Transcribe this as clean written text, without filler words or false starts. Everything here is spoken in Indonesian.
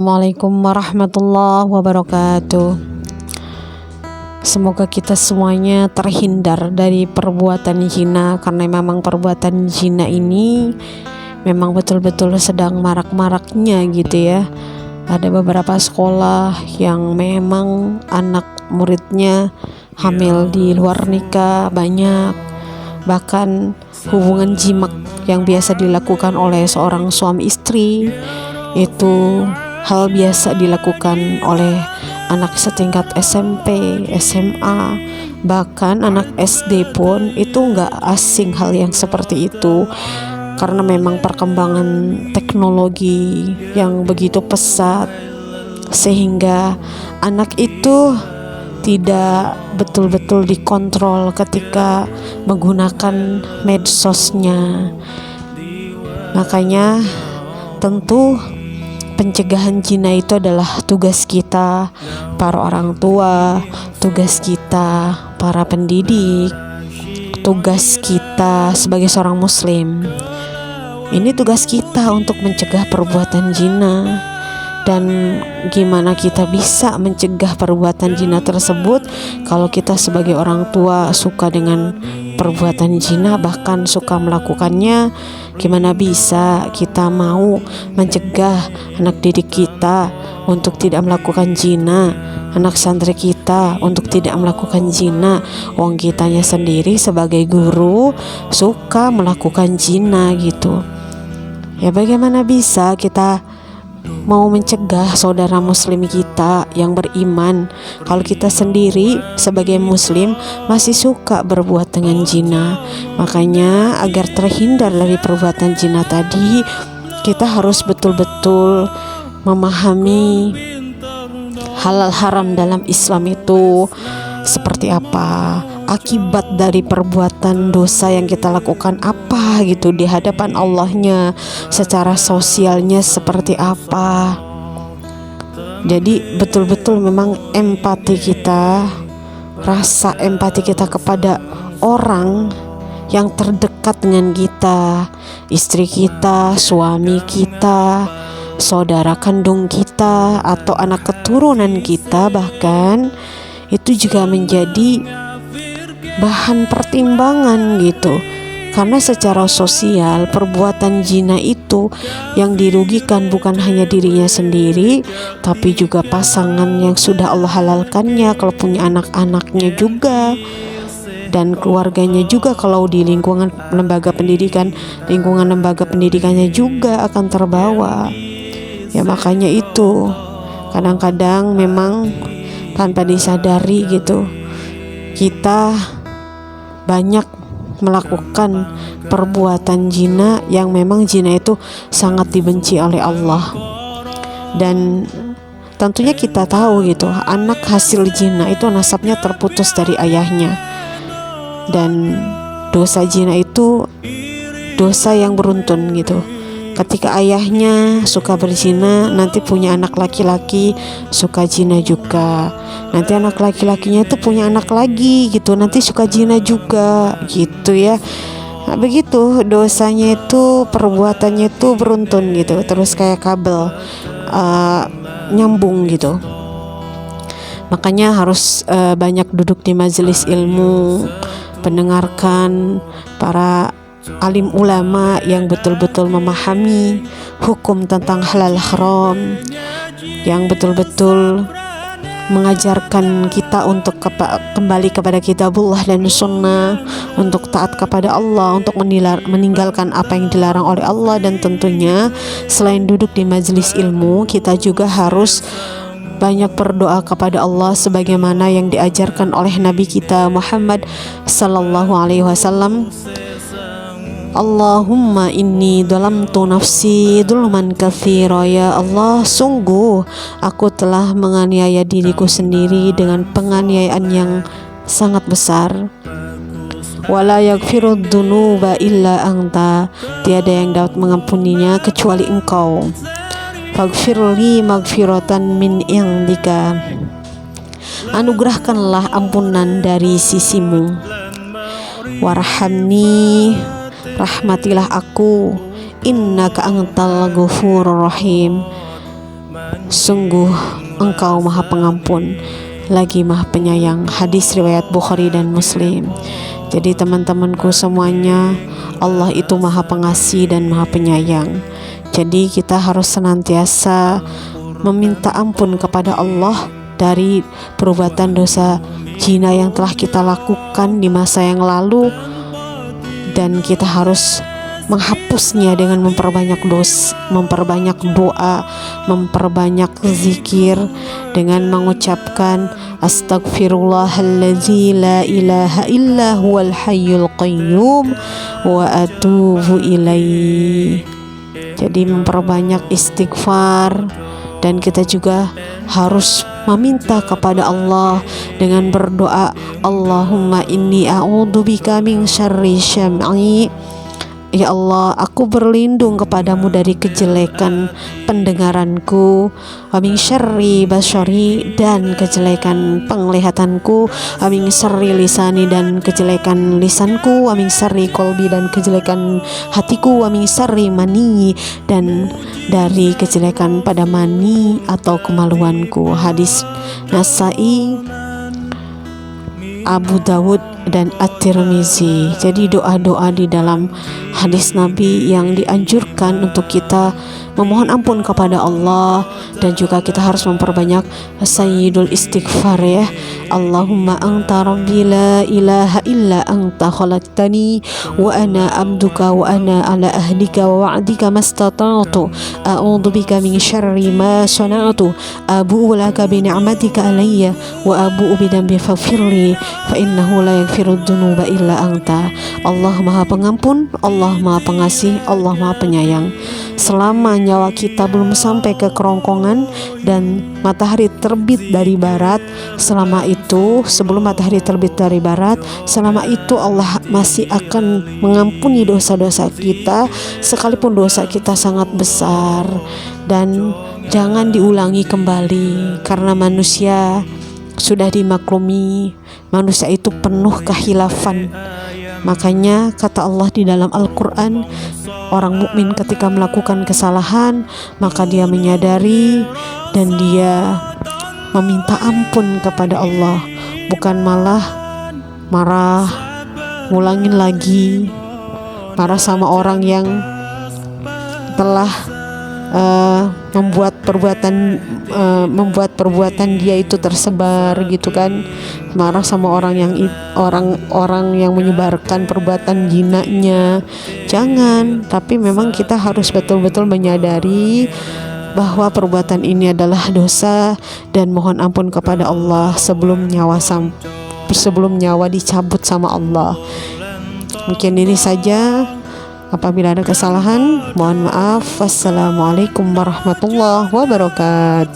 Assalamualaikum warahmatullahi wabarakatuh. Semoga kita semuanya terhindar dari perbuatan zina, karena memang perbuatan zina ini memang betul-betul sedang marak-maraknya gitu ya. Ada beberapa sekolah yang memang anak muridnya hamil di luar nikah banyak. Bahkan hubungan jimak yang biasa dilakukan oleh seorang suami istri itu hal biasa dilakukan oleh anak setingkat SMP, SMA, bahkan anak SD pun itu nggak asing hal yang seperti itu, karena memang perkembangan teknologi yang begitu pesat sehingga anak itu tidak betul-betul dikontrol ketika menggunakan medsosnya. Makanya tentu pencegahan zina itu adalah tugas kita para orang tua, tugas kita para pendidik, tugas kita sebagai seorang muslim. Ini tugas kita untuk mencegah perbuatan zina. Dan gimana kita bisa mencegah perbuatan zina tersebut kalau kita sebagai orang tua suka dengan perbuatan zina, bahkan suka melakukannya? Gimana bisa kita mau mencegah anak didik kita untuk tidak melakukan zina, anak santri kita untuk tidak melakukan zina, wong kitanya sendiri sebagai guru suka melakukan zina gitu. Ya bagaimana bisa kita mau mencegah saudara muslim kita yang beriman kalau kita sendiri sebagai muslim masih suka berbuat dengan zina? Makanya agar terhindar dari perbuatan zina tadi, kita harus betul-betul memahami halal haram dalam Islam itu seperti apa, akibat dari perbuatan dosa yang kita lakukan apa gitu di hadapan Allahnya, secara sosialnya seperti apa. Jadi betul-betul memang empati kita, rasa empati kita kepada orang yang terdekat dengan kita, istri kita, suami kita, saudara kandung kita, atau anak keturunan kita bahkan, itu juga menjadi bahan pertimbangan gitu. Karena secara sosial perbuatan zina itu yang dirugikan bukan hanya dirinya sendiri, tapi juga pasangan yang sudah Allah halalkannya kalau punya anak-anaknya juga, dan keluarganya juga kalau di lingkungan lembaga pendidikan, lingkungan lembaga pendidikannya juga akan terbawa. Ya makanya itu kadang-kadang memang tanpa disadari gitu, kita banyak melakukan perbuatan zina yang memang zina itu sangat dibenci oleh Allah. Dan tentunya kita tahu gitu, anak hasil zina itu nasabnya terputus dari ayahnya. Dan dosa zina itu dosa yang beruntun gitu. Ketika ayahnya suka berzina, nanti punya anak laki-laki suka zina juga. Nanti anak laki-lakinya itu punya anak lagi gitu, nanti suka zina juga gitu ya. Nah, begitu dosanya itu, perbuatannya itu beruntun gitu, terus kayak kabel nyambung gitu. Makanya harus banyak duduk di majelis ilmu, mendengarkan para alim ulama yang betul-betul memahami hukum tentang halal haram, yang betul-betul mengajarkan kita untuk kembali kepada kitabullah dan sunnah, untuk taat kepada Allah, untuk meninggalkan apa yang dilarang oleh Allah. Dan tentunya selain duduk di majelis ilmu, kita juga harus banyak berdoa kepada Allah sebagaimana yang diajarkan oleh Nabi kita Muhammad sallallahu alaihi wasallam. Allahumma inni dhalamtu nafsi dhulman katsira, ya Allah, sungguh aku telah menganiaya diriku sendiri dengan penganiayaan yang sangat besar. Wala yaghfirud dzunuba illa anta, tiada yang dapat mengampuninya kecuali Engkau. Faghfirli maghfiratan min indika, anugerahkanlah ampunan dari sisimu. Warhamni, rahmatilah aku, innaka antal ghafurur rahim, Sungguh Engkau Maha Pengampun lagi Maha Penyayang. Hadis riwayat Bukhari dan Muslim. Jadi teman-temanku semuanya, Allah itu Maha Pengasih dan Maha Penyayang. Jadi kita harus senantiasa meminta ampun kepada Allah dari perbuatan dosa zina yang telah kita lakukan di masa yang lalu, dan kita harus menghapusnya dengan memperbanyak doa, memperbanyak zikir, dengan mengucapkan astagfirullahalladzi la ilaha illa huwal hayyul qayyum wa atubu ilaihi. Jadi memperbanyak istighfar, dan kita juga harus meminta kepada Allah dengan berdoa, Allahumma inni a'udzubika min syarri syam'i. Ya Allah, aku berlindung kepadamu dari kejelekan pendengaranku, wa min syarri basyari, dan kejelekan penglihatanku, wa min syarri lisani, dan kejelekan lisanku, wa min syarri qalbi, dan kejelekan hatiku, wa min syarri mani, dan dari kejelekan pada mani atau kemaluanku. Hadis Nasai, Abu Dawud, dan At-Tirmizi. Jadi doa-doa di dalam hadis Nabi yang dianjurkan untuk kita memohon ampun kepada Allah, dan juga kita harus memperbanyak sayyidul istighfar ya. Allahumma anta rabbi la ilaha illa anta khalaqtani wa ana abduka wa ana ala ahdika wa wa'dika mastata'tu a'udzu bika min syarri ma sana'tu abu'u laka bi ni'matika alayya wa abu'u bi dhanbi faghfirli fa innahu la yaghfirud dzunuba illa anta. Allah Maha Pengampun, Allah Maha Pengasih, Allah Maha Penyayang. Selama nyawa kita belum sampai ke kerongkongan dan matahari terbit dari barat, selama itu, sebelum matahari terbit dari barat, selama itu Allah masih akan mengampuni dosa-dosa kita, sekalipun dosa kita sangat besar, dan jangan diulangi kembali, karena manusia sudah dimaklumi, manusia itu penuh khilafan. Makanya kata Allah di dalam Al-Quran, orang mukmin ketika melakukan kesalahan, maka dia menyadari dan dia meminta ampun kepada Allah, bukan malah marah, ngulangin lagi, marah sama orang yang telah membuat perbuatan dia itu tersebar gitu kan, marah sama orang yang menyebarkan perbuatan zinanya. Jangan, tapi memang kita harus betul-betul menyadari bahwa perbuatan ini adalah dosa, dan mohon ampun kepada Allah sebelum nyawa dicabut sama Allah. Mungkin ini saja. Apabila ada kesalahan, mohon maaf. Wassalamualaikum warahmatullahi wabarakatuh.